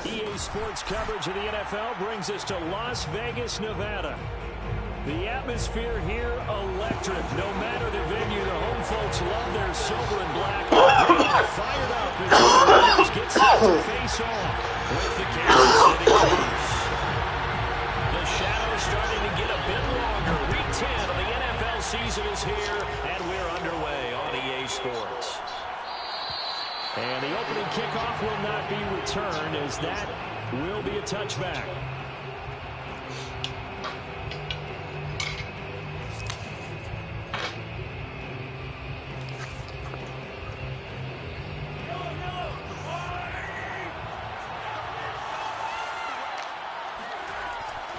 EA Sports coverage of the NFL brings us to Las Vegas, Nevada. The atmosphere here, electric. No matter the venue, the home folks love their silver and black. They are fired up as the Raiders get set to face off with the Kansas City Chiefs. The shadow's starting to get a bit longer. Week 10 of the NFL season is here, and we're underway on EA Sports. And the opening kickoff will not be returned, as that will be a touchback.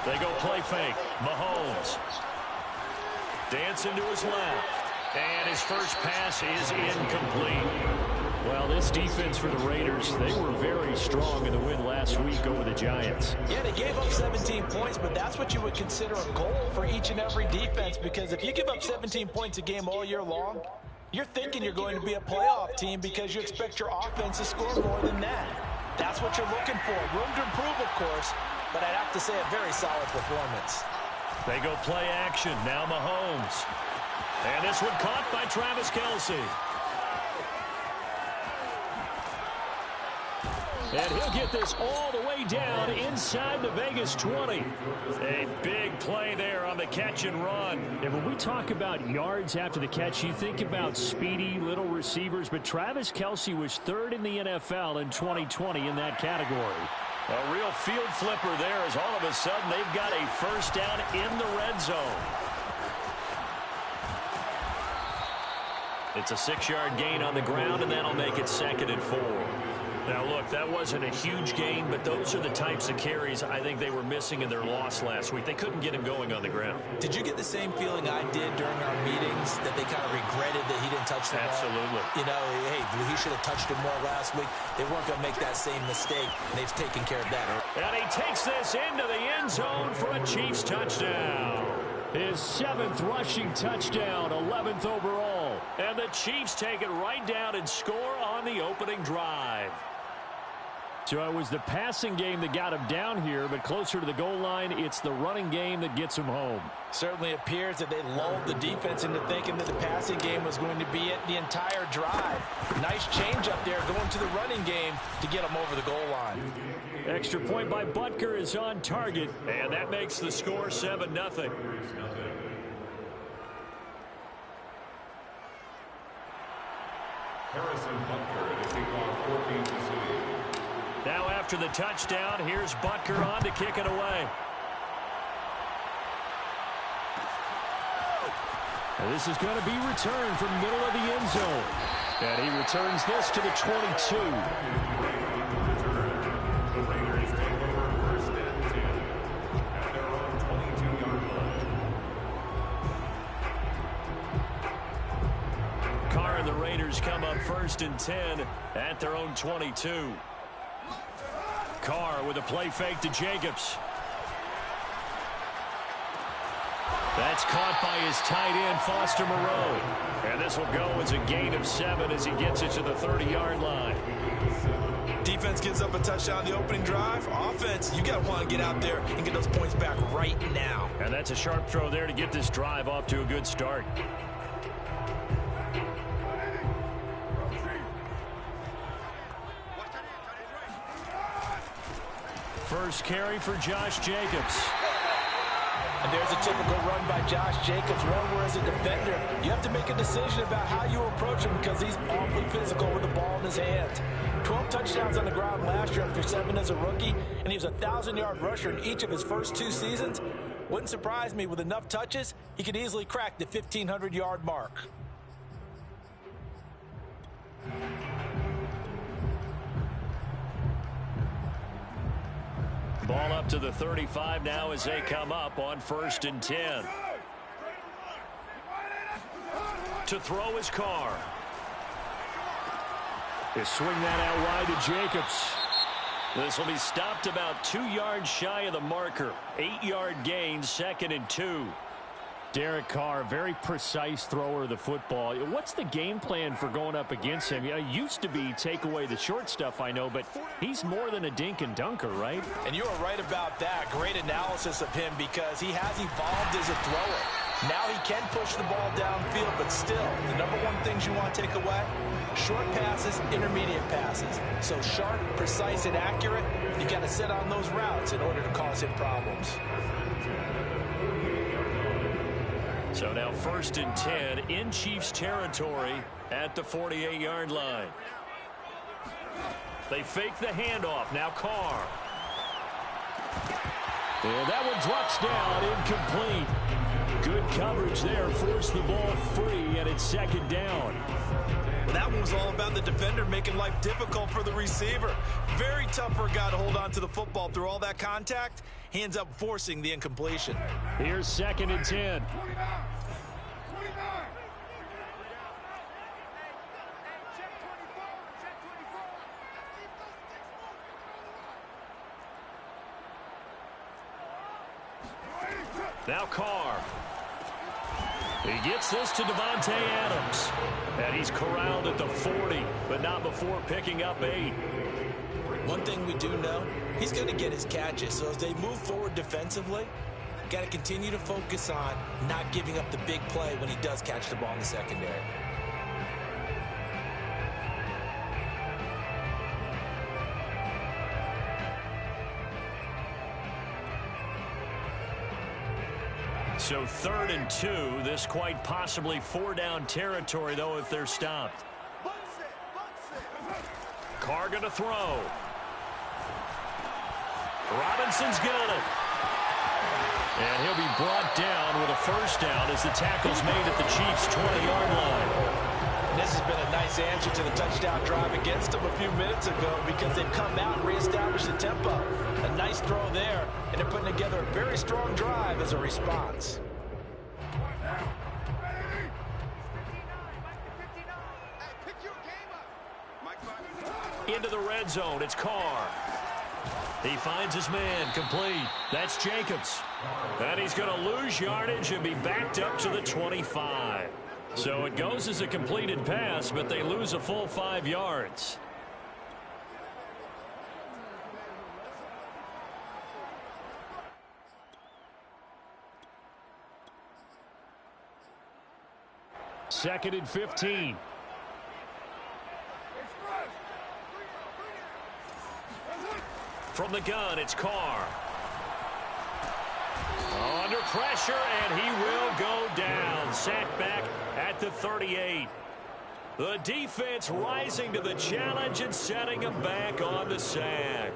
They go play fake. Mahomes. Dancing to his left. And his first pass is incomplete. Well, this defense for the Raiders, they were very strong in the win last week over the Giants. Yeah, they gave up 17 points, but that's what you would consider a goal for each and every defense, because if you give up 17 points a game all year long, you're thinking you're going to be a playoff team because you expect your offense to score more than that. That's what you're looking for. Room to improve, of course, but I'd have to say a very solid performance. They go play action. Now Mahomes. And this one caught by Travis Kelce. And he'll get this all the way down inside the Vegas 20. A big play there on the catch and run. And when we talk about yards after the catch, you think about speedy little receivers, but Travis Kelce was third in the NFL in 2020 in that category. A real field flipper there, as all of a sudden they've got a first down in the red zone. It's a 6-yard gain on the ground, and that'll make it 2nd and 4. Now, look, that wasn't a huge gain, but those are the types of carries I think they were missing in their loss last week. They couldn't get him going on the ground. Did you get the same feeling I did during our meetings, that they kind of regretted that he didn't touch the ball? Absolutely. You know, hey, he should have touched it more last week. They weren't going to make that same mistake, and they've taken care of that. And he takes this into the end zone for a Chiefs touchdown. His 7th rushing touchdown, 11th overall. And the Chiefs take it right down and score on the opening drive. So it was the passing game that got him down here, but closer to the goal line, it's the running game that gets him home. Certainly appears that they lulled the defense into thinking that the passing game was going to be it the entire drive. Nice change up there going to the running game to get him over the goal line. Extra point by Butker is on target, and that makes the score 7-0. Harrison Butker to kick off 14 to 0. Now after the touchdown, here's Butker on to kick it away. And this is going to be returned from middle of the end zone. And he returns this to the 22. The Raiders take over 1st and 10 at their own 22-yard line. Carr and the Raiders come up 1st and 10 at their own 22. Carr with a play fake to Jacobs. That's caught by his tight end, Foster Moreau. And this will go as a gain of 7 as he gets it to the 30-yard line. Defense gives up a touchdown the opening drive. Offense, you got to want to get out there and get those points back right now. And that's a sharp throw there to get this drive off to a good start. First carry for Josh Jacobs. And there's a typical run by Josh Jacobs, one where as a defender, you have to make a decision about how you approach him because he's awfully physical with the ball in his hands. 12 touchdowns on the ground last year after 7 as a rookie, and he was a 1,000-yard rusher in each of his first 2 seasons. Wouldn't surprise me, with enough touches, he could easily crack the 1,500-yard mark. Ball up to the 35 now as they come up on 1st and 10. To throw is Carr. They swing that out wide to Jacobs. This will be stopped about 2 yards shy of the marker. 8-yard gain, 2nd and 2. Derek Carr, very precise thrower of the football. What's the game plan for going up against him? It used to be take away the short stuff, I know, but he's more than a dink and dunker, right? And you are right about that. Great analysis of him because he has evolved as a thrower. Now he can push the ball downfield, but still, the number one things you want to take away, short passes, intermediate passes. So sharp, precise, and accurate, you got to set on those routes in order to cause him problems. So now 1st and 10 in Chiefs territory at the 48-yard line. They fake the handoff. Now Carr. And that one drops down, incomplete. Good coverage there, forced the ball free, and it's 2nd down. That one was all about the defender making life difficult for the receiver. Very tough for a guy to hold on to the football through all that contact. He ends up forcing the incompletion. Here's 2nd and 10. Now Carr. He gets this to Devontae Adams. And he's corralled at the 40, but not before picking up 8. One thing we do know, he's going to get his catches. So as they move forward defensively, got to continue to focus on not giving up the big play when he does catch the ball in the secondary. So 3rd and 2, this quite possibly 4-down territory, though, if they're stopped. Carr going to throw. Robinson's got it. And he'll be brought down with a 1st down as the tackle's made at the Chiefs' 20-yard line. This has been a nice answer to the touchdown drive against them a few minutes ago because they've come out and reestablished the tempo. A nice throw there, and they're putting together a very strong drive as a response. Into the red zone, it's Carr. He finds his man, complete. That's Jacobs. And he's going to lose yardage and be backed up to the 25. So it goes as a completed pass, but they lose a full 5 yards. Second and 15. From the gun, it's Carr. Under pressure, and he will go down. Sacked back at the 38. The defense rising to the challenge and setting him back on the sack.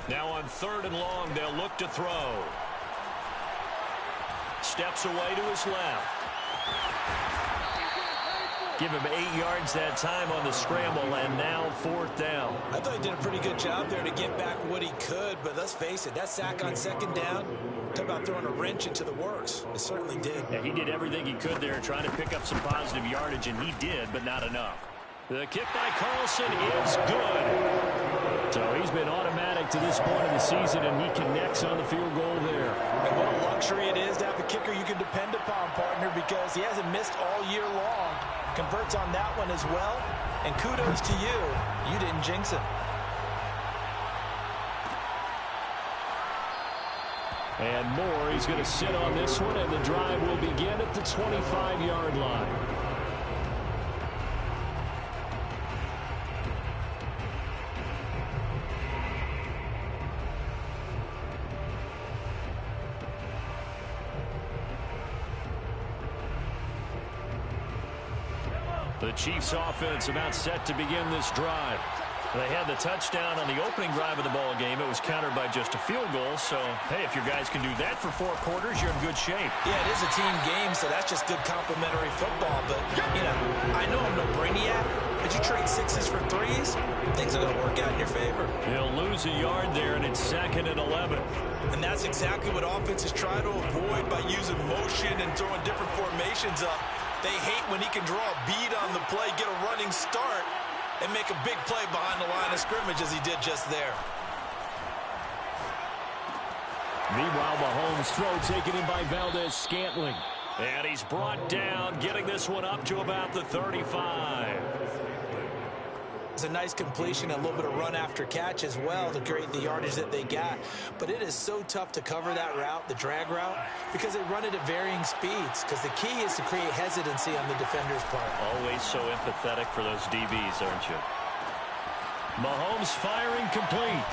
Now on 3rd and long, they'll look to throw. Steps away to his left. Give him 8 yards that time on the scramble, and now 4th down. I thought he did a pretty good job there to get back what he could, but let's face it, that sack on 2nd down, talk about throwing a wrench into the works. It certainly did. Yeah, he did everything he could there trying to pick up some positive yardage, and he did, but not enough. The kick by Carlson is good. So he's been automatic to this point of the season, and he connects on the field goal there. And what a luxury it is to have a kicker you can depend upon, partner, because he hasn't missed all year long. Converts on that one as well. And kudos to you. You didn't jinx him. And more, he's going to sit on this one, and the drive will begin at the 25-yard line. The Chiefs offense about set to begin this drive. They had the touchdown on the opening drive of the ball game. It was countered by just a field goal. So, hey, if your guys can do that for 4 quarters, you're in good shape. Yeah, it is a team game, so that's just good complimentary football. But, you know, I know I'm no brainiac, but you trade 6s for 3s, things are going to work out in your favor. He'll lose a yard there, and it's 2nd and 11. And that's exactly what offenses try to avoid by using motion and throwing different formations up. They hate when he can draw a bead on the play, get a running start, and make a big play behind the line of scrimmage as he did just there. Meanwhile, Mahomes' throw taken in by Valdez-Scantling. And he's brought down, getting this one up to about the 35. It's a nice completion, a little bit of run after catch as well to create the yardage that they got. But it is so tough to cover that route, the drag route, because they run it at varying speeds. Because the key is to create hesitancy on the defender's part. Always so empathetic for those DBs, aren't you? Mahomes firing complete.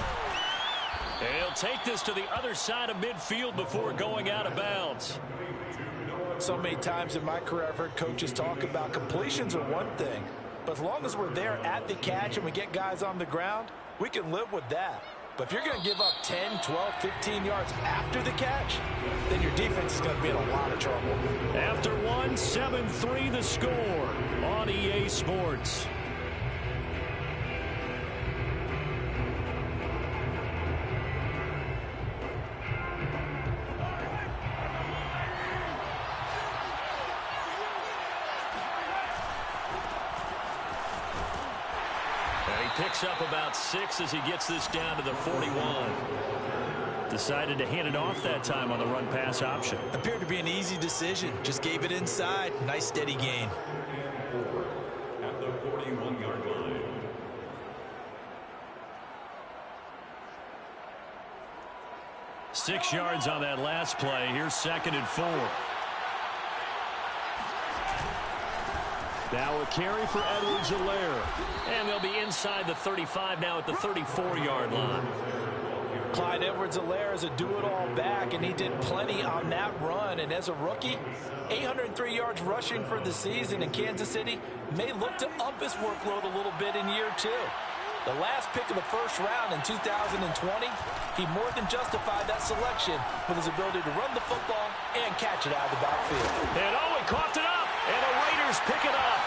And he'll take this to the other side of midfield before going out of bounds. So many times in my career, I've heard coaches talk about completions are one thing. But as long as we're there at the catch and we get guys on the ground, we can live with that. But if you're going to give up 10, 12, 15 yards after the catch, then your defense is going to be in a lot of trouble. After one, 7-3 the score on EA Sports. Picks up about 6 as he gets this down to the 41. Decided to hand it off that time on the run-pass option. Appeared to be an easy decision. Just gave it inside. Nice steady gain. At the 41-yard line. Six yards on that last play. Here's 2nd and 4. Now a carry for Edwards-Helaire. And they'll be inside the 35 now at the 34-yard line. Clyde Edwards-Helaire is a do-it-all back, and he did plenty on that run. And as a rookie, 803 yards rushing for the season in Kansas City may look to up his workload a little bit in year 2. The last pick of the first round in 2020, he more than justified that selection with his ability to run the football and catch it out of the backfield. And oh, he coughed it up, and the Raiders pick it up.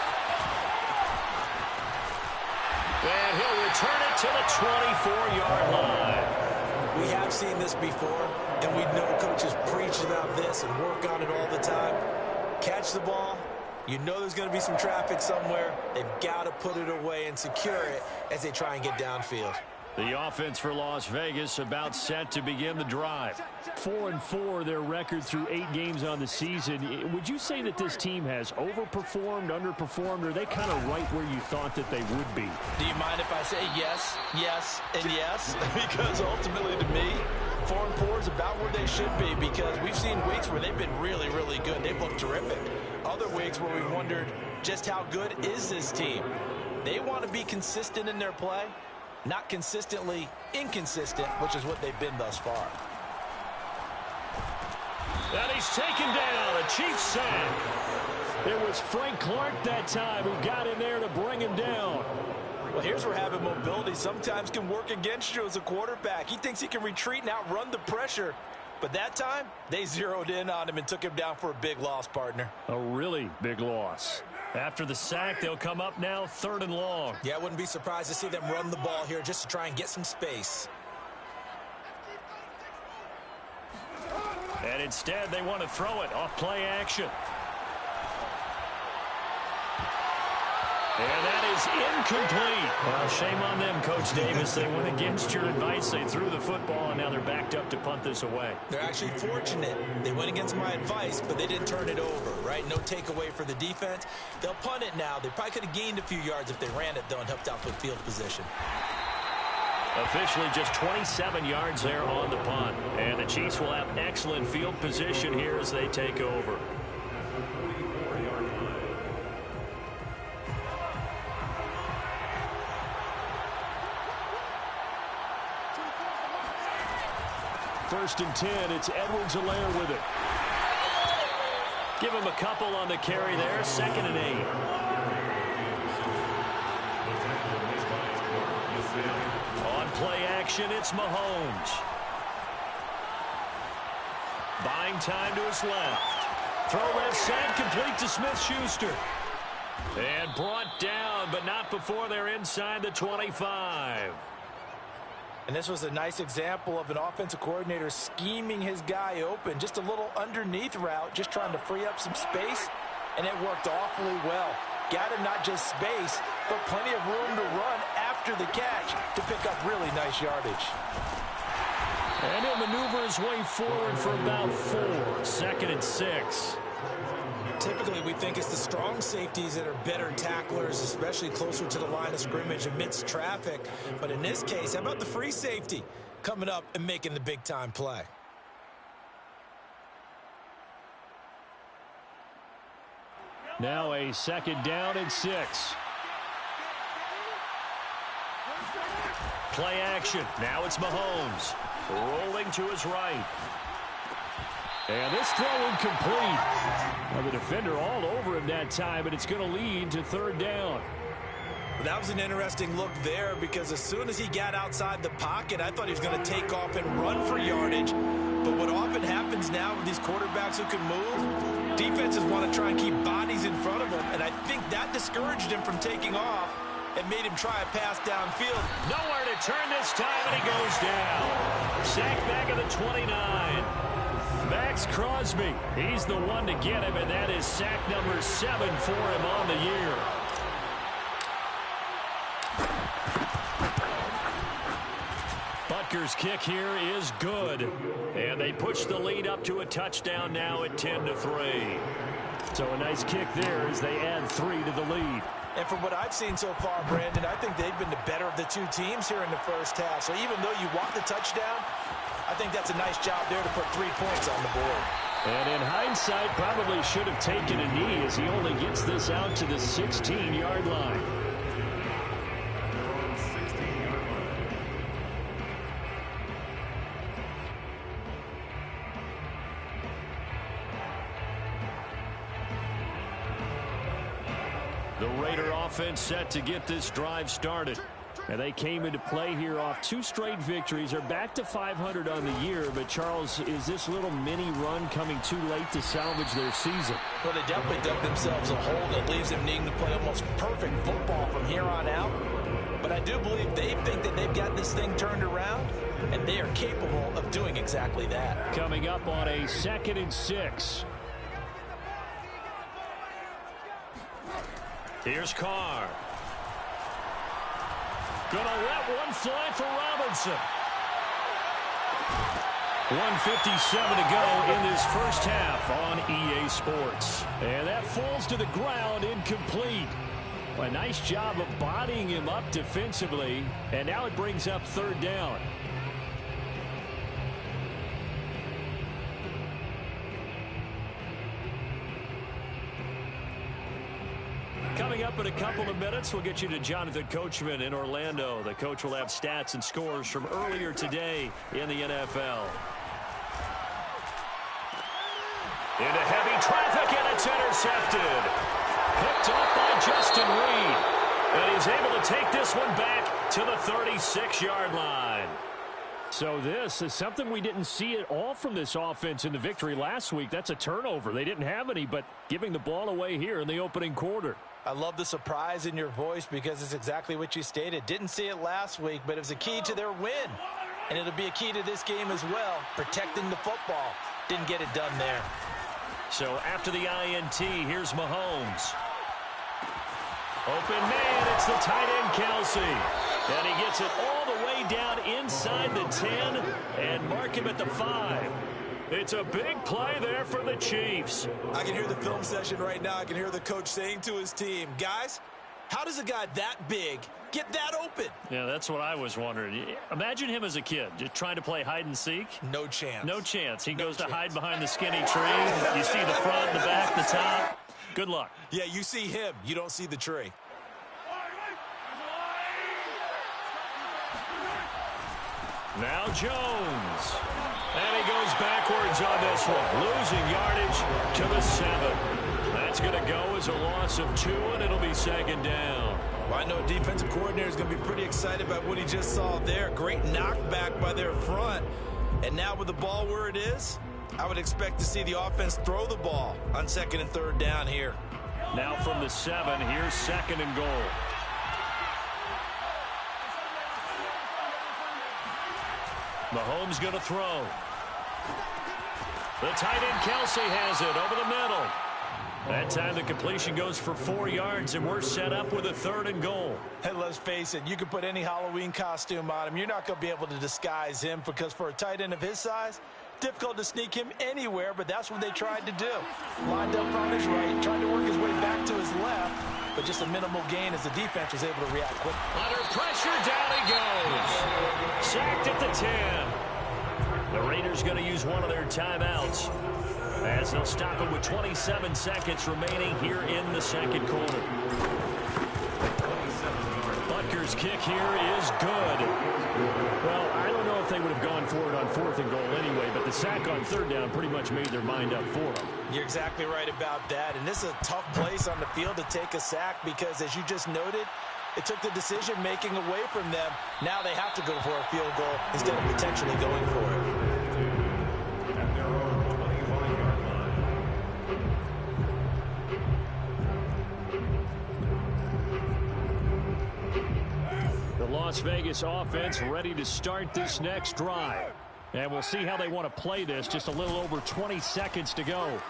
And he'll return it to the 24-yard line. We have seen this before, and we know coaches preach about this and work on it all the time. Catch the ball. You know there's going to be some traffic somewhere. They've got to put it away and secure it as they try and get downfield. The offense for Las Vegas about set to begin the drive. 4-4 their record through 8 games on the season. Would you say that this team has overperformed, underperformed, or are they kind of right where you thought that they would be? Do you mind if I say yes, yes, and yes? Because ultimately to me, 4-4 is about where they should be, because we've seen weeks where they've been really, really good. They've looked terrific. Other weeks where we've wondered just how good is this team. They want to be consistent in their play, not consistently inconsistent, which is what they've been thus far. And he's taken down, a Chiefs sack. It was Frank Clark that time who got in there to bring him down. Well, here's where having mobility sometimes can work against you as a quarterback. He thinks he can retreat and outrun the pressure. But that time, they zeroed in on him and took him down for a big loss, partner. A really big loss. After the sack, they'll come up now 3rd and long. Yeah, I wouldn't be surprised to see them run the ball here just to try and get some space. And instead, they want to throw it off play action. And that is incomplete. Well, shame on them, Coach Davis. They went against your advice. They threw the football, and now they're backed up to punt this away. They're actually fortunate. They went against my advice, but they didn't turn it over, right? No takeaway for the defense. They'll punt it now. They probably could have gained a few yards if they ran it, though, and helped out with field position. Officially just 27 yards there on the punt. And the Chiefs will have excellent field position here as they take over. First and 10, it's Edwards-Helaire with it. Give him a couple on the carry there, 2nd and 8. On play action, it's Mahomes. Buying time to his left. Throw left side, complete to Smith-Schuster. And brought down, but but not before they're inside the 25. And this was a nice example of an offensive coordinator scheming his guy open. Just a little underneath route, just trying to free up some space, and it worked awfully well. Got him not just space, but plenty of room to run after the catch to pick up really nice yardage. And he'll maneuver his way forward for about 4. 2nd and 6. Typically, we think it's the strong safeties that are better tacklers, especially closer to the line of scrimmage amidst traffic. But in this case, how about the free safety coming up and making the big-time play? Now a 2nd down and 6. Play action. Now it's Mahomes. Rolling to his right. And this throw incomplete. Well, the defender all over him that time, and it's going to lead to 3rd down. That was an interesting look there because as soon as he got outside the pocket, I thought he was going to take off and run for yardage. But what often happens now with these quarterbacks who can move, defenses want to try and keep bodies in front of them, and I think that discouraged him from taking off and made him try a pass downfield. Nowhere to turn this time, and he goes down. Sack back at the 29. Max Crosby, he's the one to get him, and that is sack number 7 for him on the year. Butker's kick here is good, and they push the lead up to a touchdown now at 10-3. So a nice kick there as they add 3 to the lead. And from what I've seen so far, Brandon, I think they've been the better of the two teams here in the first half. So even though you want the touchdown, I think that's a nice job there to put 3 points on the board. And in hindsight, probably should have taken a knee as he only gets this out to the 16-yard line. The Raider offense set to get this drive started. And they came into play here off 2 straight victories. They're back to 500 on the year. But, Charles, is this little mini run coming too late to salvage their season? Well, they definitely dug themselves a hole that leaves them needing to play almost perfect football from here on out. But I do believe they think that they've got this thing turned around, and they are capable of doing exactly that. Coming up on a 2nd and 6. Here's Carr. Gonna let one fly for Robinson. 1:57 to go in this first half on EA Sports. And that falls to the ground incomplete. A nice job of bodying him up defensively. And now it brings up 3rd down. Coming up in a couple of minutes, we'll get you to Jonathan Coachman in Orlando. The coach will have stats and scores from earlier today in the NFL. Into heavy traffic, and it's intercepted. Picked off by Justin Reed. And he's able to take this one back to the 36-yard line. So this is something we didn't see at all from this offense in the victory last week. That's a turnover. They didn't have any, but giving the ball away here in the opening quarter. I love the surprise in your voice because it's exactly what you stated. Didn't see it last week, but it was a key to their win. And it'll be a key to this game as well, protecting the football. Didn't get it done there. So after the INT, here's Mahomes. Open man, it's the tight end, Kelsey. And he gets it all the way down inside the 10 and mark him at the 5. It's a big play there for the Chiefs. I can hear the film session right now. I can hear the coach saying to his team, guys, how does a guy that big get that open? Yeah, that's what I was wondering. Imagine him as a kid, just trying to play hide and seek. No chance. No chance. He goes to hide behind the skinny tree. You see the front, the back, the top. Good luck. Yeah, you see him. You don't see the tree. Now Jones. And he goes backwards on this one, losing yardage to the 7. That's going to go as a loss of 2, and it'll be 2nd down. Well, I know a defensive coordinator is going to be pretty excited about what he just saw there. Great knockback by their front. And now with the ball where it is, I would expect to see the offense throw the ball on 2nd and 3rd down here. Now from the 7, here's 2nd and goal. Mahomes going to throw. The tight end Kelsey has it over the middle. That time the completion goes for 4 yards, and we're set up with a 3rd and goal. Hey, let's face it, you can put any Halloween costume on him. You're not going to be able to disguise him because for a tight end of his size, difficult to sneak him anywhere, but that's what they tried to do. Lined up on his right, trying to work his way back to his left, but just a minimal gain as the defense was able to react quickly. Under pressure, down he goes. Sacked at the 10. The Raiders going to use one of their timeouts, as they'll stop it with 27 seconds remaining here in the second quarter. Butker's kick here is good. Well, I don't know if they would have gone for it on 4th and goal anyway, but the sack on 3rd down pretty much made their mind up for them. You're exactly right about that, and this is a tough place on the field to take a sack because, as you just noted, it took the decision-making away from them. Now they have to go for a field goal instead of potentially going for it. At their own 25-yard line. The Las Vegas offense ready to start this next drive. And we'll see how they want to play this. Just a little over 20 seconds to go.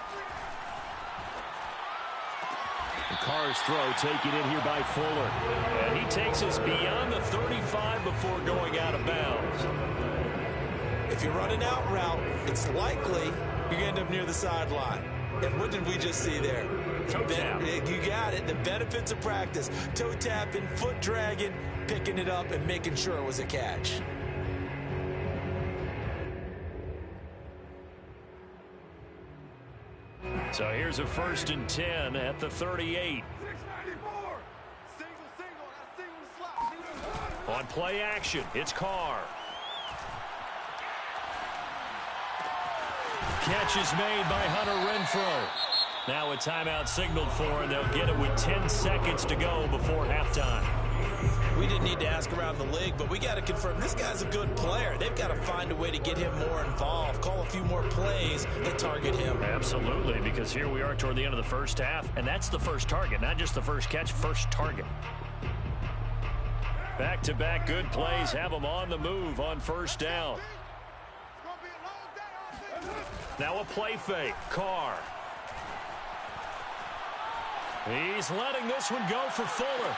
The Carr's throw taken in here by Fuller. And he takes us beyond the 35 before going out of bounds. If you run an out route, it's likely you're going to end up near the sideline. And what did we just see there? Toe tap. You got it. The benefits of practice. Toe tapping, foot dragging, picking it up, and making sure it was a catch. So here's a 1st and 10 at the 38. On play action, it's Carr. Catch is made by Hunter Renfrow. Now a timeout signaled for, and they'll get it with 10 seconds to go before halftime. We didn't need to ask around the league, but we got to confirm this guy's a good player. They've got to find a way to get him more involved, call a few more plays that target him. Absolutely, because here we are toward the end of the first half, and that's the first target, not just the first catch, first target. Back-to-back good plays have them on the move on 1st down. Now a play fake. Carr. He's letting this one go for Fuller.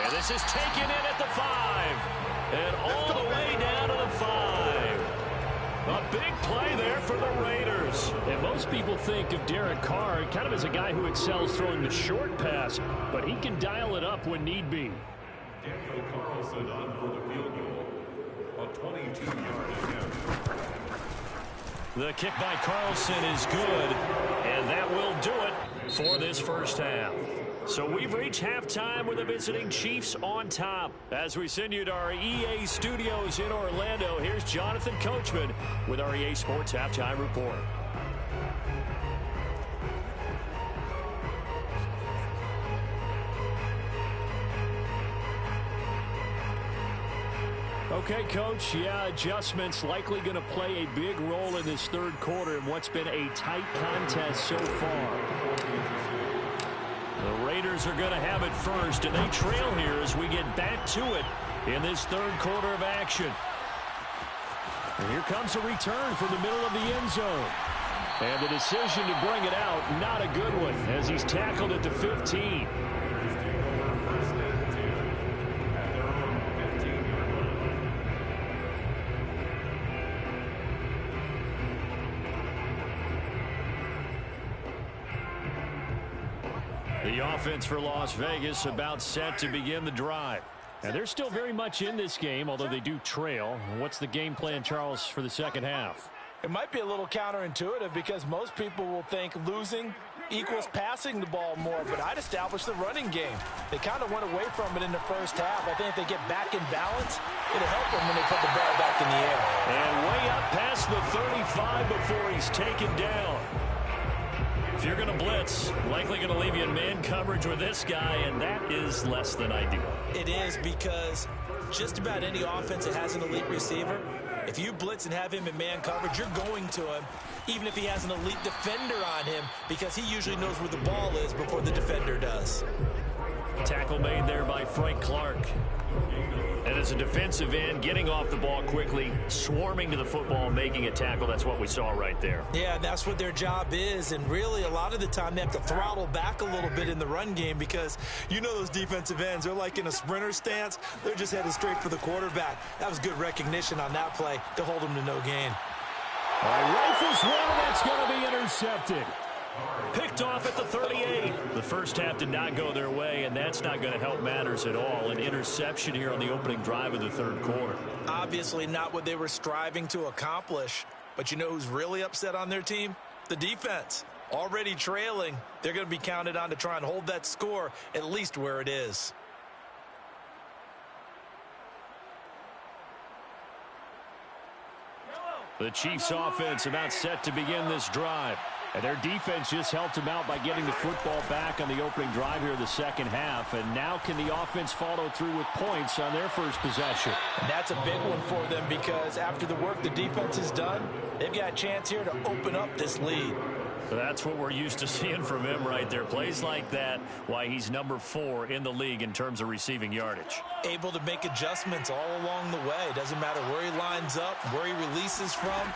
And this is taken in at the 5. And all the way down to the 5. A big play there for the Raiders. And most people think of Derek Carr kind of as a guy who excels throwing the short pass, but he can dial it up when need be. Daniel Carlson on for the field goal. A 22-yard attempt. The kick by Carlson is good, and that will do it for this first half. So we've reached halftime with the visiting Chiefs on top. As we send you to our EA studios in Orlando, here's Jonathan Coachman with our EA Sports Halftime Report. Okay, Coach, yeah, adjustments likely going to play a big role in this 3rd quarter in what's been a tight contest so far. The Raiders are going to have it first, and they trail here as we get back to it in this 3rd quarter of action. And here comes a return from the middle of the end zone. And the decision to bring it out, not a good one, as he's tackled at the 15. The offense for Las Vegas about set to begin the drive. And they're still very much in this game, although they do trail. What's the game plan, Charles, for the second half? It might be a little counterintuitive because most people will think losing equals passing the ball more, but I'd establish the running game. They kind of went away from it in the first half. I think if they get back in balance, it'll help them when they put the ball back in the air. And way up past the 35 before he's taken down. If you're going to blitz, likely going to leave you in man coverage with this guy, and that is less than ideal. It is because just about any offense that has an elite receiver, if you blitz and have him in man coverage, you're going to him, even if he has an elite defender on him, because he usually knows where the ball is before the defender does. Tackle made there by Frank Clark. And as a defensive end, getting off the ball quickly, swarming to the football, making a tackle, that's what we saw right there. Yeah, that's what their job is. And really, a lot of the time, they have to throttle back a little bit in the run game because you know those defensive ends, they're like in a sprinter stance. They're just headed straight for the quarterback. That was good recognition on that play to hold them to no gain. All right, rifles one, and that's going to be intercepted. Picked off at the 38. The first half did not go their way, and that's not going to help matters at all. An interception here on the opening drive of the third quarter. Obviously not what they were striving to accomplish. But you know who's really upset on their team? The defense. Already trailing. They're going to be counted on to try and hold that score at least where it is. The Chiefs offense about set to begin this drive. And their defense just helped them out by getting the football back on the opening drive here in the second half. And now can the offense follow through with points on their first possession? And that's a big one for them because after the work the defense has done, they've got a chance here to open up this lead. That's what we're used to seeing from him right there. Plays like that, why he's number 4 in the league in terms of receiving yardage. Able to make adjustments all along the way. Doesn't matter where he lines up, where he releases from.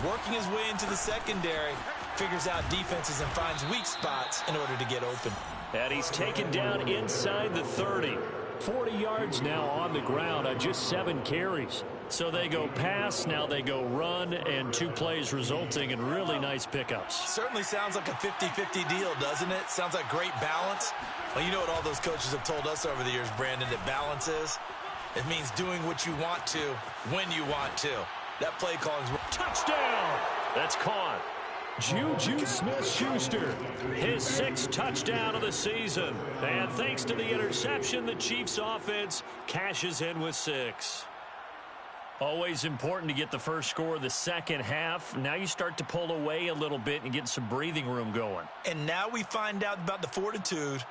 Working his way into the secondary. Figures out defenses and finds weak spots in order to get open. And he's taken down inside the 30. 40 yards now on the ground on just 7 carries. So they go pass, now they go run, and 2 plays resulting in really nice pickups. Certainly sounds like a 50-50 deal, doesn't it? Sounds like great balance. Well, you know what all those coaches have told us over the years, Brandon, that balance is? It means doing what you want to when you want to. That play calling is touchdown. That's caught. Juju Smith-Schuster, his 6th touchdown of the season. And thanks to the interception, the Chiefs offense cashes in with 6. Always important to get the first score of the second half. Now you start to pull away a little bit and get some breathing room going. And now we find out about the fortitude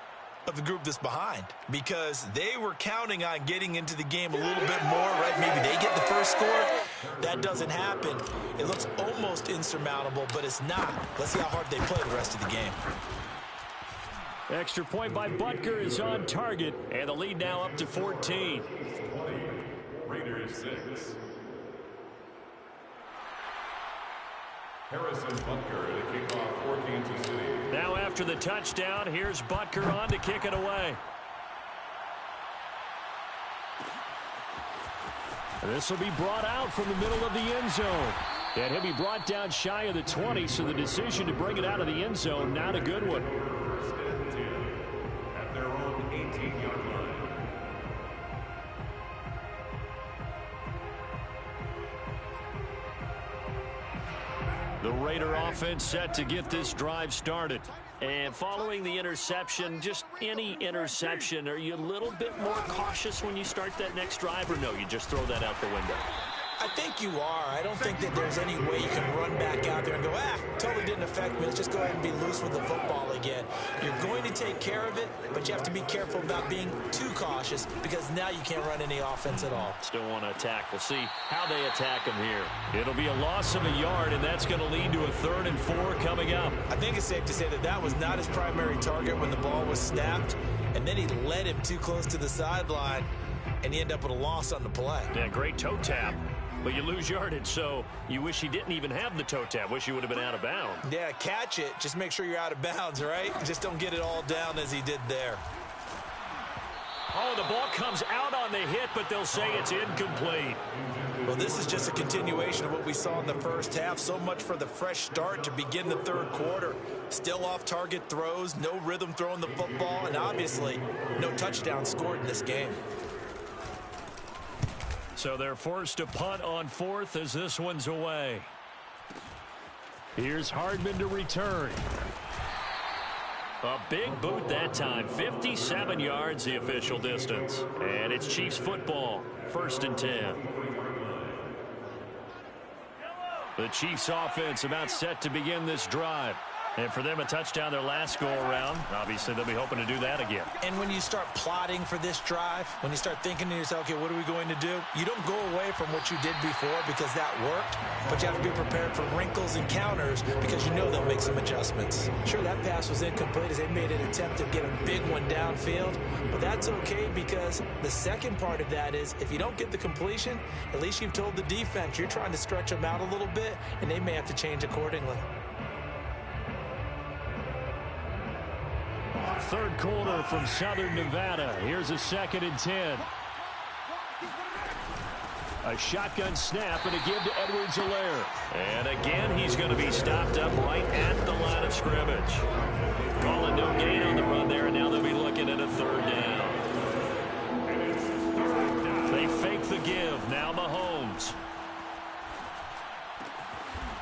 of the group that's behind, because they were counting on getting into the game a little bit more, right? Maybe they get the first score. That doesn't happen. It looks almost insurmountable, but it's not. Let's see how hard they play the rest of the game. Extra point by Butker is on target, and the lead now up to 14. 20, Raiders 6. Harrison Butker to kick off for Kansas City. Now after the touchdown, here's Butker on to kick it away. This will be brought out from the middle of the end zone. And he'll be brought down shy of the 20, so the decision to bring it out of the end zone, not a good one. First and 10 at their own 18-yard line. The Raider offense set to get this drive started. And following the interception, just any interception, are you a little bit more cautious when you start that next drive, or no, you just throw that out the window? I think you are. I don't think that there's any way you can run back out there and go, totally didn't affect me. Let's just go ahead and be loose with the football again. You're going to take care of it, but you have to be careful about being too cautious because now you can't run any offense at all. Still want to attack. We'll see how they attack him here. It'll be a loss of a yard, and that's going to lead to a 3rd and 4 coming up. I think it's safe to say that that was not his primary target when the ball was snapped, and then he led him too close to the sideline, and he ended up with a loss on the play. Yeah, great toe tap. But you lose yardage, so you wish he didn't even have the toe tap. Wish he would have been out of bounds. Yeah, catch it. Just make sure you're out of bounds, right? Just don't get it all down as he did there. Oh, the ball comes out on the hit, but they'll say it's incomplete. Well, this is just a continuation of what we saw in the first half. So much for the fresh start to begin the third quarter. Still off-target throws, no rhythm throwing the football, and obviously no touchdown scored in this game. So they're forced to punt on 4th as this one's away. Here's Hardman to return. A big boot that time. 57 yards the official distance. And it's Chiefs football. 1st and 10. The Chiefs offense about set to begin this drive. And for them, a touchdown their last go-around. Obviously, they'll be hoping to do that again. And when you start plotting for this drive, when you start thinking to yourself, okay, what are we going to do? You don't go away from what you did before because that worked, but you have to be prepared for wrinkles and counters because you know they'll make some adjustments. Sure, that pass was incomplete as they made an attempt to get a big one downfield, but that's okay because the second part of that is if you don't get the completion, at least you've told the defense you're trying to stretch them out a little bit, and they may have to change accordingly. Third quarter from Southern Nevada. Here's a 2nd and 10. A shotgun snap and a give to Edwards-Helaire. And again, he's going to be stopped up right at the line of scrimmage. Calling no gain on the run there, and now they'll be looking at a 3rd down. They fake the give. Now Mahomes.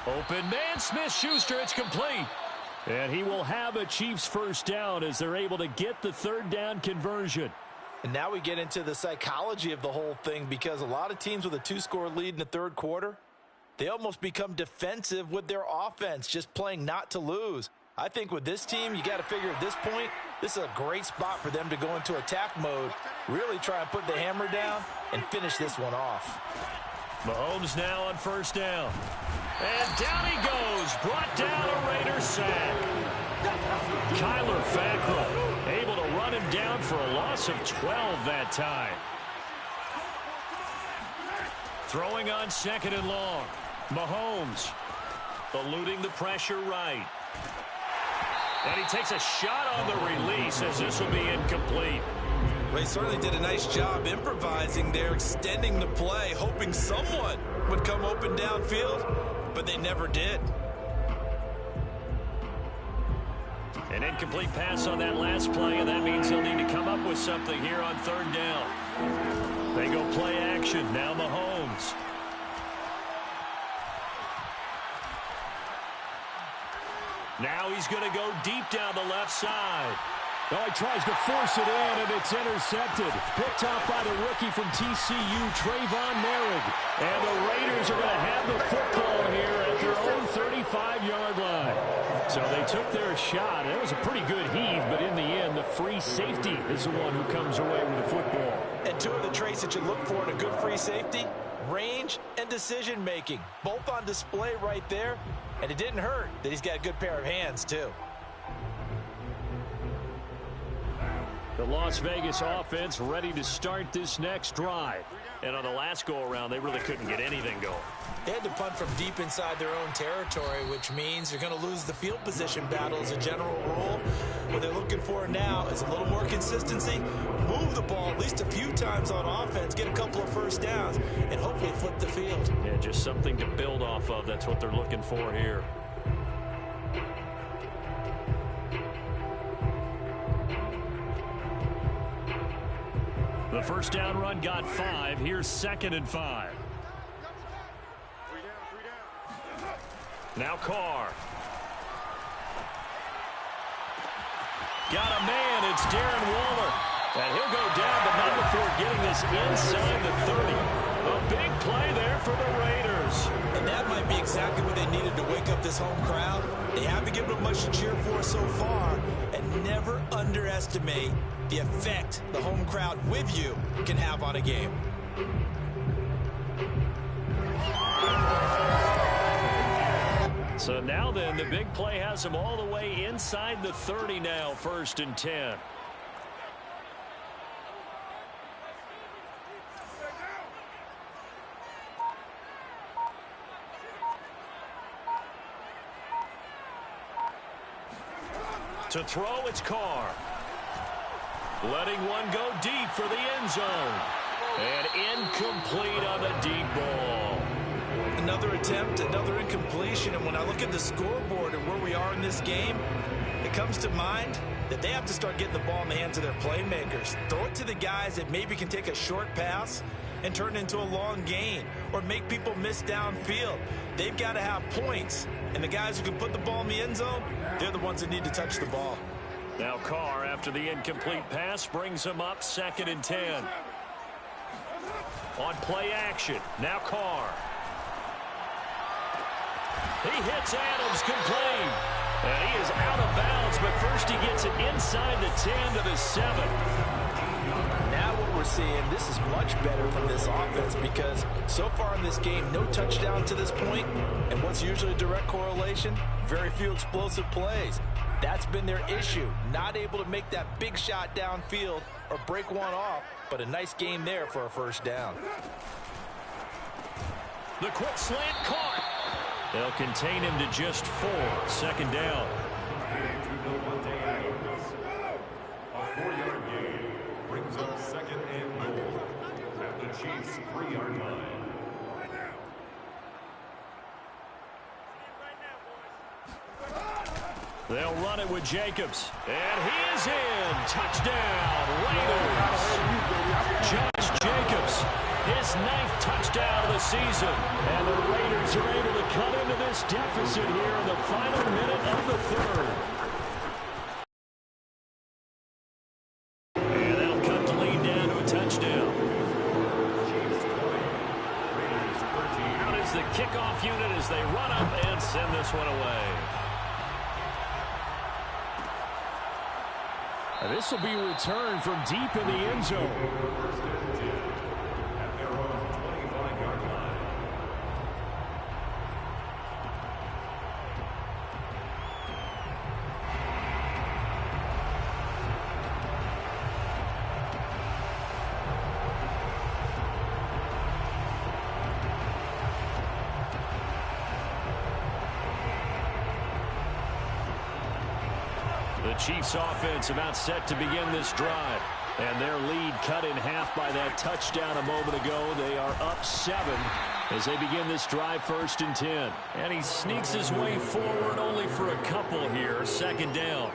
Open man, Smith-Schuster. It's complete. And he will have a Chiefs 1st down as they're able to get the 3rd down conversion. And now we get into the psychology of the whole thing because a lot of teams with a 2-score lead in the 3rd quarter, they almost become defensive with their offense, just playing not to lose. I think with this team, you got to figure at this point, this is a great spot for them to go into attack mode, really try and put the hammer down and finish this one off. Mahomes now on 1st down. And down he goes. Brought down a Raiders sack. Kyler Fackrell able to run him down for a loss of 12 that time. Throwing on 2nd and long. Mahomes eluding the pressure right. And he takes a shot on the release as this will be incomplete. Well, he certainly did a nice job improvising there, extending the play, hoping someone would come open downfield, but they never did. An incomplete pass on that last play, and that means he'll need to come up with something here on 3rd down. They go play action. Now Mahomes. Now he's going to go deep down the left side. Oh, he tries to force it in, and it's intercepted. Picked off by the rookie from TCU, Trayvon Merrick. And the Raiders are going to have the football here at their own 35-yard line. So they took their shot. It was a pretty good heave, but in the end, the free safety is the one who comes away with the football. And two of the traits that you look for in a good free safety, range and decision-making. Both on display right there. And it didn't hurt that he's got a good pair of hands, too. The Las Vegas offense ready to start this next drive. And on the last go-around, they really couldn't get anything going. They had to punt from deep inside their own territory, which means they're going to lose the field position battle as a general rule. What they're looking for now is a little more consistency, move the ball at least a few times on offense, get a couple of 1st downs, and hopefully flip the field. Yeah, just something to build off of. That's what they're looking for here. The 1st down run got 5. Here's 2nd and 5. Now Carr. Got a man. It's Darren Waller. And he'll go down, but not before getting this inside the 30. A big play there for the Raiders. And that might be exactly what they needed to wake up this home crowd. They haven't given them much to cheer for so far. And never underestimate the effect the home crowd with you can have on a game. So now then, the big play has them all the way inside the 30 now, 1st and 10. To throw, it's Carr. Letting one go deep for the end zone. And incomplete on the deep ball. Another attempt, another incompletion, and when I look at the scoreboard and where we are in this game, it comes to mind that they have to start getting the ball in the hands of their playmakers. Throw it to the guys that maybe can take a short pass and turn it into a long gain or make people miss downfield. They've got to have points, and the guys who can put the ball in the end zone, they're the ones that need to touch the ball. Now Carr, after the incomplete pass, brings him up 2nd and 10. On play action, now Carr. He hits Adams, complete. And he is out of bounds, but first he gets it inside the 10 to the 7. Now what we're seeing, this is much better from this offense because so far in this game, no touchdown to this point, and what's usually a direct correlation, very few explosive plays. That's been their issue, not able to make that big shot downfield or break one off, but a nice game there for a first down. The quick slant caught. They'll contain him to just 4. Second down. A 4-yard gain brings up second and goal at the Chiefs' 3-yard line. They'll run it with Jacobs. And he is in. Touchdown, Raiders. Josh Jacobs, his 9th touchdown of the season. And the Raiders are able to cut into this deficit here in the final minute of the 3rd. And that'll cut the lead down to a touchdown. Out is the kickoff unit as they run up and send this one away. This will be returned from deep in the end zone. First and 10 at their own 25-yard line. The Chiefs offense about set to begin this drive. And their lead cut in half by that touchdown a moment ago. They are up 7 as they begin this drive, 1st and 10. And he sneaks his way forward only for a couple here. Second down.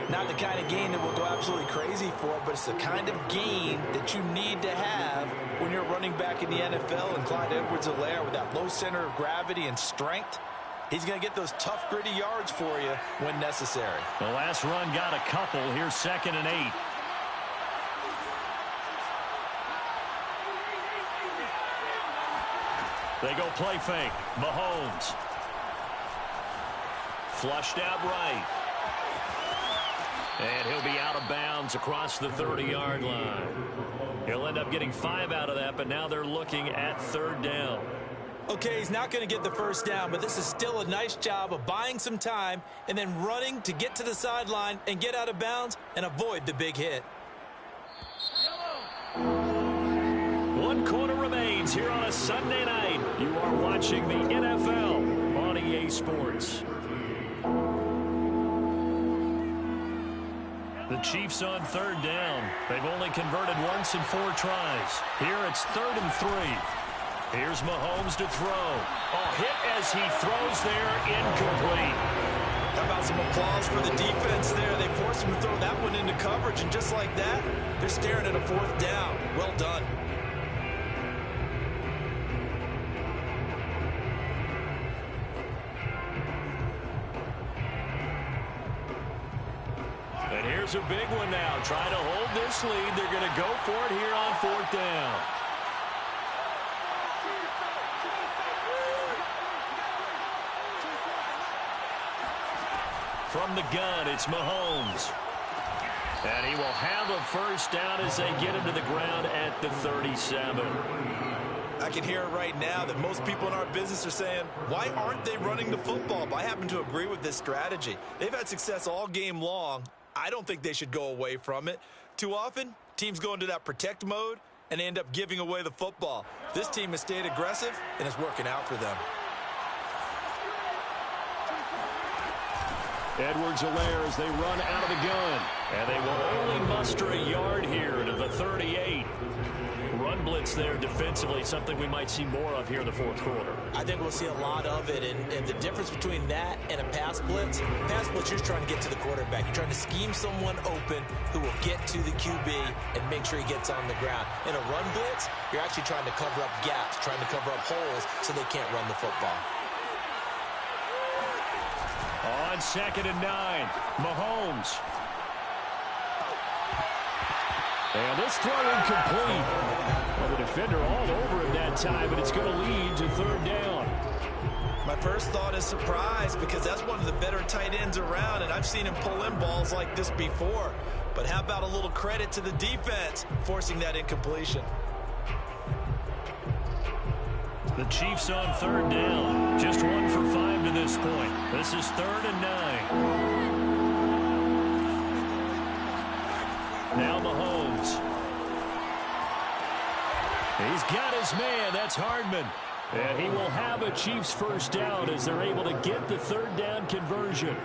Not the kind of game that we'll go absolutely crazy for, but it's the kind of game that you need to have when you're running back in the NFL. And Clyde Edwards-Helaire with that low center of gravity and strength, he's going to get those tough, gritty yards for you when necessary. The last run got a couple. Here's 2nd and 8. They go play fake. Mahomes. Flushed out right. And he'll be out of bounds across the 30-yard line. He'll end up getting 5 out of that, but now they're looking at 3rd down. Okay, he's not going to get the first down, but this is still a nice job of buying some time and then running to get to the sideline and get out of bounds and avoid the big hit. 1 quarter remains here on a Sunday night. You are watching the NFL on EA Sports. The Chiefs on 3rd down. They've only converted once in 4 tries. Here it's 3rd and 3. Here's Mahomes to throw. A hit as he throws there, incomplete. How about some applause for the defense there? They forced him to throw that one into coverage, and just like that, they're staring at a 4th down. Well done. And here's a big one now. Trying to hold this lead. They're going to go for it here on 4th down. From the gun, it's Mahomes. And he will have a first down as they get him to the ground at the 37. I can hear it right now that most people in our business are saying, why aren't they running the football? But I happen to agree with this strategy. They've had success all game long. I don't think they should go away from it. Too often, teams go into that protect mode and end up giving away the football. This team has stayed aggressive, and it's working out for them. Edwards-Helaire as they run out of the gun. And they will only muster a yard here to the 38. Run blitz there defensively, something we might see more of here in the 4th quarter. I think we'll see a lot of it, and the difference between that and a pass blitz, you're trying to get to the quarterback. You're trying to scheme someone open who will get to the QB and make sure he gets on the ground. In a run blitz, you're actually trying to cover up gaps, trying to cover up holes so they can't run the football. On 2nd and 9, Mahomes. And this throw incomplete. Well, the defender all over him that time, but it's going to lead to 3rd down. My first thought is surprise because that's one of the better tight ends around, and I've seen him pull in balls like this before. But how about a little credit to the defense forcing that incompletion? The Chiefs on third down. Just 1 for 5 to this point. This is 3rd and 9. Now Mahomes. He's got his man. That's Hardman. And he will have a Chiefs first down as they're able to get the 3rd down conversion.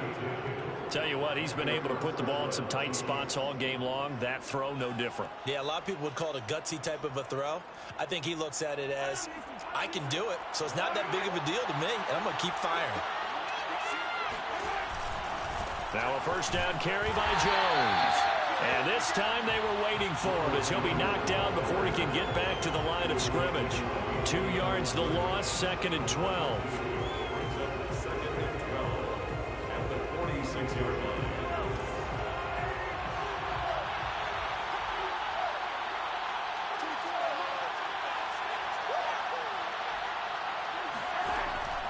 Tell you what, he's been able to put the ball in some tight spots all game long. That throw, no different. Yeah, a lot of people would call it a gutsy type of a throw. I think he looks at it as, I can do it, so it's not that big of a deal to me, and I'm going to keep firing. Now a first down carry by Jones. And this time they were waiting for him as he'll be knocked down before he can get back to the line of scrimmage. 2 yards the loss, 2nd and 12.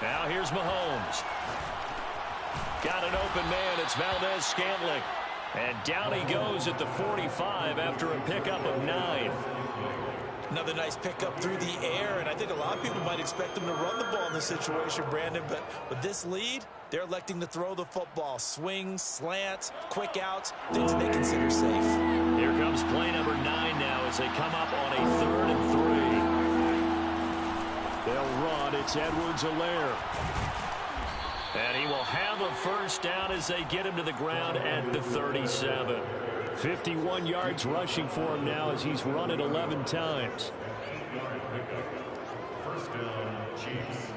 Now here's Mahomes. Got an open man. It's Valdez-Scantling. And down he goes at the 45 after a pickup of 9. Another nice pickup through the air, and I think a lot of people might expect him to run the ball in this situation, Brandon, but with this lead, they're electing to throw the football. Swings, slants, quick outs, things they consider safe. Here comes play number 9 now as they come up on a 3rd and 3. They'll run. It's Edwards-Helaire. And he will have a first down as they get him to the ground at the 37. 51 yards rushing for him now as he's run it 11 times. First down, Chiefs.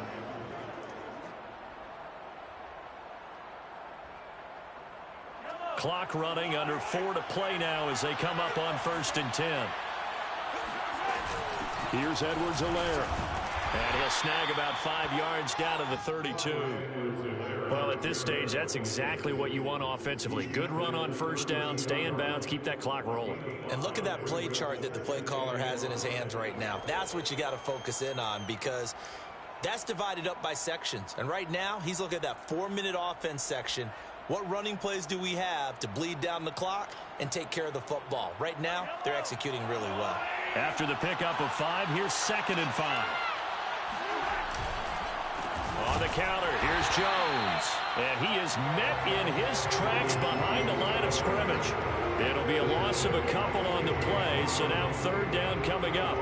Clock running, under 4 to play now as they come up on 1st and 10. Here's Edwards-Helaire. And he'll snag about 5 yards down to the 32. Well, at this stage, that's exactly what you want offensively. Good run on first down, stay in bounds, keep that clock rolling. And look at that play chart that the play caller has in his hands right now. That's what you got to focus in on because that's divided up by sections. And right now, he's looking at that 4-minute offense section. What running plays do we have to bleed down the clock and take care of the football? Right now, they're executing really well. After the pickup of 5, here's 2nd and 5. On the counter, here's Jones. And he is met in his tracks behind the line of scrimmage. It'll be a loss of a couple on the play, so now 3rd down coming up.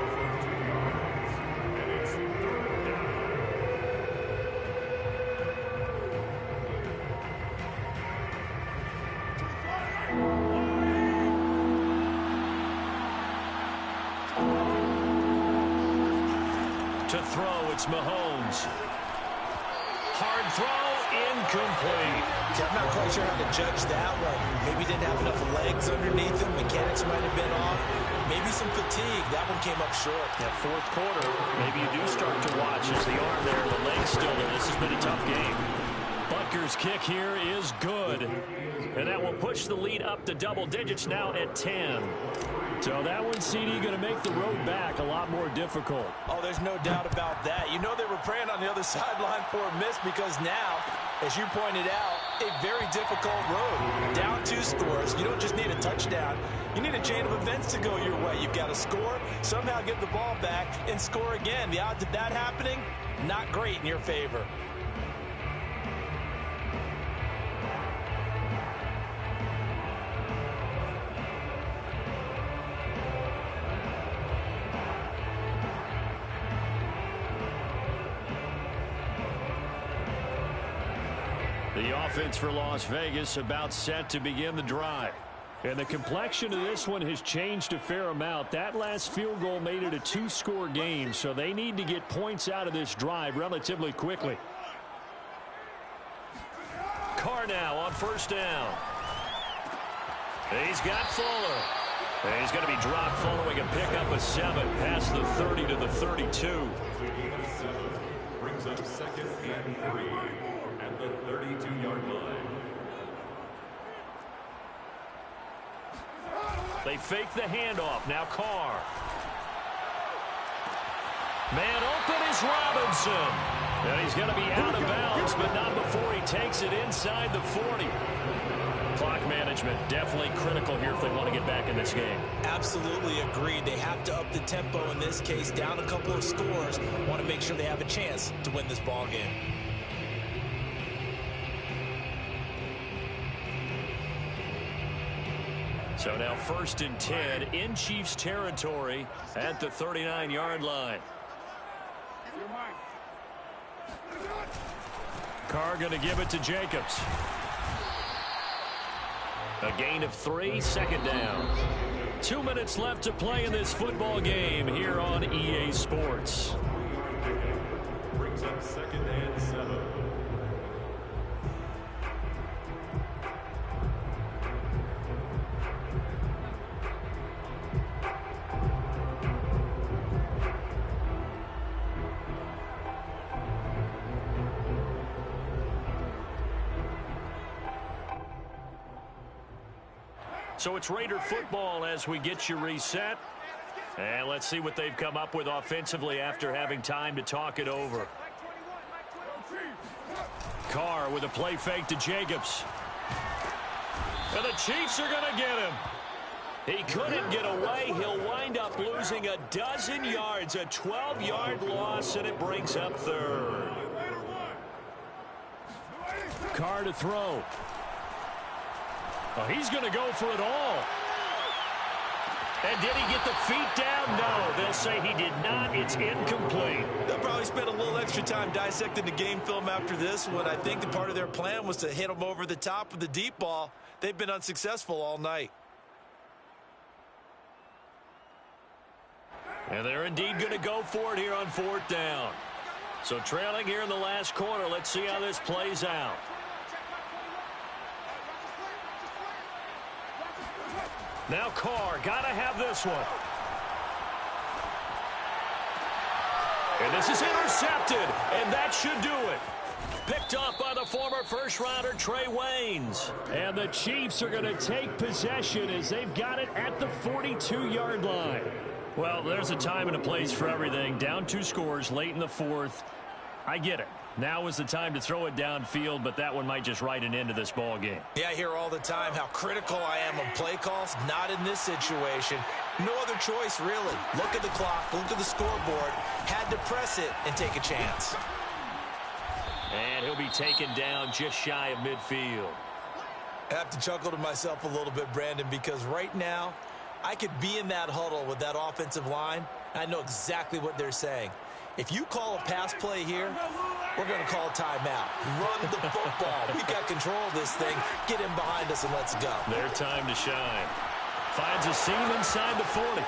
To throw, it's Mahomes. Hard throw, incomplete. I'm not quite sure how to judge that one. Maybe didn't have enough legs underneath him. Mechanics might have been off. Maybe some fatigue. That one came up short. That 4th quarter, maybe you do start to watch as the arm there, the leg's still there. This has been a tough game. Butker's kick here is good. And that will push the lead up to double digits now at 10. So that one, CD, going to make the road back a lot more difficult. Oh, there's no doubt about that. You know they were praying on the other sideline for a miss because now, as you pointed out, a very difficult road. Down 2 scores. You don't just need a touchdown. You need a chain of events to go your way. You've got to score, somehow get the ball back, and score again. The odds of that happening, not great in your favor. The offense for Las Vegas about set to begin the drive. And the complexion of this one has changed a fair amount. That last field goal made it a 2-score game, so they need to get points out of this drive relatively quickly. Carr now on first down. He's got Fuller. And he's going to be dropped following a pickup of 7 past the 30 to the 32. Brings up 2nd and 3 at the 32-yard line. They fake the handoff. Now Carr. Man open is Robinson. And he's going to be out of bounds, but not before he takes it inside the 40. Clock management definitely critical here if they want to get back in this game. Absolutely agreed. They have to up the tempo in this case, down a couple of scores. Want to make sure they have a chance to win this ball game. So now 1st and 10 in Chiefs territory at the 39-yard line. Carr going to give it to Jacobs. A gain of 3, 2nd down. 2 minutes left to play in this football game here on EA Sports. Brings up 2nd and 7. So it's Raider football as we get you reset. And let's see what they've come up with offensively after having time to talk it over. Carr with a play fake to Jacobs. And the Chiefs are going to get him. He couldn't get away. He'll wind up losing a dozen yards, a 12-yard loss, and it brings up 3rd. Carr to throw. Oh, he's going to go for it all. And did he get the feet down? No, they'll say he did not. It's incomplete. They'll probably spend a little extra time dissecting the game film after this one. I think the part of their plan was to hit him over the top of the deep ball. They've been unsuccessful all night. And they're indeed going to go for it here on 4th down. So trailing here in the last quarter. Let's see how this plays out. Now Carr, got to have this one. And this is intercepted, and that should do it. Picked off by the former first-rounder Trey Waynes. And the Chiefs are going to take possession as they've got it at the 42-yard line. Well, there's a time and a place for everything. Down 2 scores late in the 4th. I get it. Now is the time to throw it downfield, but that one might just write an end to this ball game. Yeah, I hear all the time how critical I am of play calls. Not in this situation. No other choice, really. Look at the clock, look at the scoreboard. Had to press it and take a chance. And he'll be taken down just shy of midfield. I have to chuckle to myself a little bit, Brandon, because right now I could be in that huddle with that offensive line. I know exactly what they're saying. If you call a pass play here, we're going to call a timeout. Run the football. We got control of this thing. Get him behind us and let's go. Their time to shine. Finds a seam inside the 40.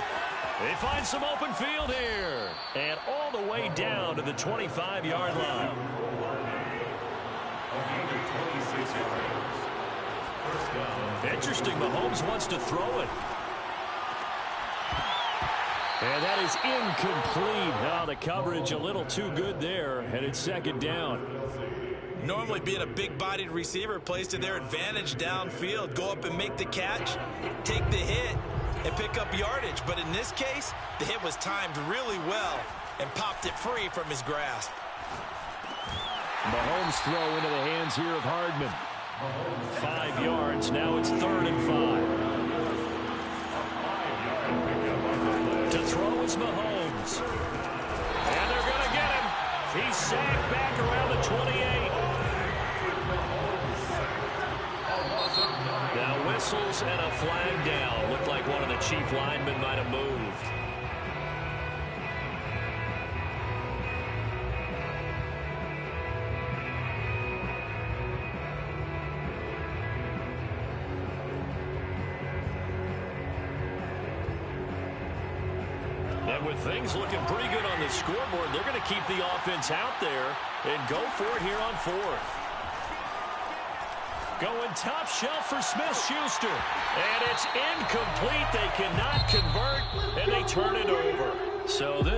They find some open field here. And all the way down to the 25-yard line. Interesting. Mahomes wants to throw it. And that is incomplete. Now the coverage a little too good there, and it's 2nd down. Normally being a big-bodied receiver plays to their advantage downfield. Go up and make the catch, take the hit, and pick up yardage. But in this case, the hit was timed really well and popped it free from his grasp. Mahomes throw into the hands here of Hardman. 5 yards. Now it's 3rd and 5. To throw is Mahomes. And they're going to get him. He's sacked back around the 28. Now whistles and a flag down. Looked like one of the Chief linemen might have moved. And with things looking pretty good on the scoreboard, they're going to keep the offense out there and go for it here on 4th. Going top shelf for Smith-Schuster. And it's incomplete. They cannot convert, and they turn it over. So this